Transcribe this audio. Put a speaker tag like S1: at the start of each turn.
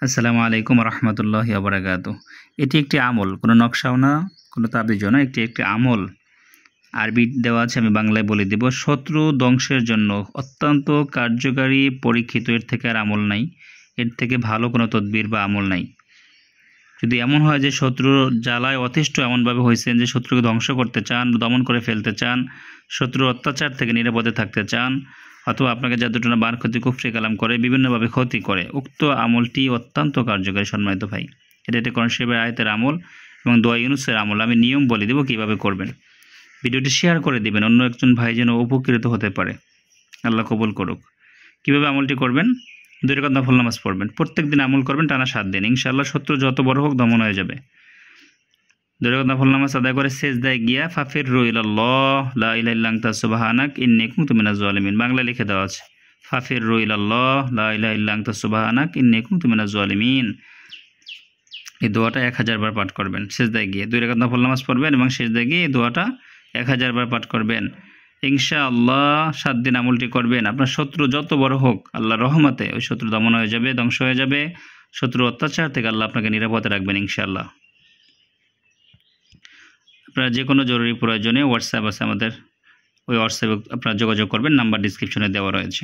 S1: আসসালামু আলাইকুম রহমতুল্লাহি ওয়া বারাকাতুহু। এটি একটি আমল, কোনো নকশাও না, কোনো তাবিজও না। একটি আমল আরবি দেওয়া আছে, আমি বাংলায় বলে দেব। শত্রু ধ্বংসের জন্য অত্যন্ত কার্যকারী, পরীক্ষিত। এর থেকে আর আমল নাই, এর থেকে ভালো কোনো তদবির বা আমল নাই। যদি এমন হয় যে শত্রুর জ্বালায় অতিষ্ঠ এমনভাবে হয়েছেন যে শত্রুকে ধ্বংস করতে চান, দমন করে ফেলতে চান, শত্রুর অত্যাচার থেকে নিরাপদে থাকতে চান, অথবা আপনাকে জাদুটনা বার ক্ষতি কুফরি কালাম করে বিভিন্নভাবে ক্ষতি করে, উক্ত আমলটি অত্যন্ত কার্যকারী সম্মানিত ভাই। এটা একটা কোরআন শরীফের আয়াতের আমল এবং দোয়া ইউনুসের আমল। আমি নিয়ম বলে দেব কীভাবে করবেন। ভিডিওটি শেয়ার করে দিবেন, অন্য একজন ভাই যেন উপকৃত হতে পারে। আল্লাহ কবুল করুক। কীভাবে আমলটি করবেন? 2 রাকাত নফল নামাজ পড়বেন, প্রত্যেক দিন আমল করবেন টানা 7 দিন। ইনশাআল্লাহ শত্রু যত বড় হোক দমন হয়ে যাবে। 2 রাকাত নফল নামাজ আদায় করে সেজদায় গিয়া ফাফিররু ইলাল্লাহ লা ইলাহা ইল্লা আনতা সুবহানাক ইন্নী কুনতু মিনাজ জালিমিন, বাংলা লিখে দেওয়া আছে। ফাফিররু ইলাল্লাহ লা ইলাহা ইল্লা আনতা সুবহানাক ইন্নী কুনতু মিনাজ জালিমিন। এই দোয়াটা 1000 বার পাঠ করবেন সেজদায় গিয়ে। 2 রাকাত নফল নামাজ পড়বেন এবং সেজদায় গিয়ে এই দোয়াটা 1000 বার পাঠ করবেন। ইনশাআল্লাহ 7 দিন আমলটি করবেন। আপনার শত্রু যত বড় হোক আল্লাহর রহমতে ওই শত্রু দমন হয়ে যাবে, ধ্বংস হয়ে যাবে। শত্রুর অত্যাচার থেকে আল্লাহ আপনাকে নিরাপদে রাখবেন ইনশাআল্লাহ। আপনারা যে কোনো জরুরি প্রয়োজনে হোয়াটসঅ্যাপ আছে আমাদের, ওই হোয়াটসঅ্যাপে আপনারা যোগাযোগ করবেন, নাম্বার ডিসক্রিপশনে দেওয়া রয়েছে।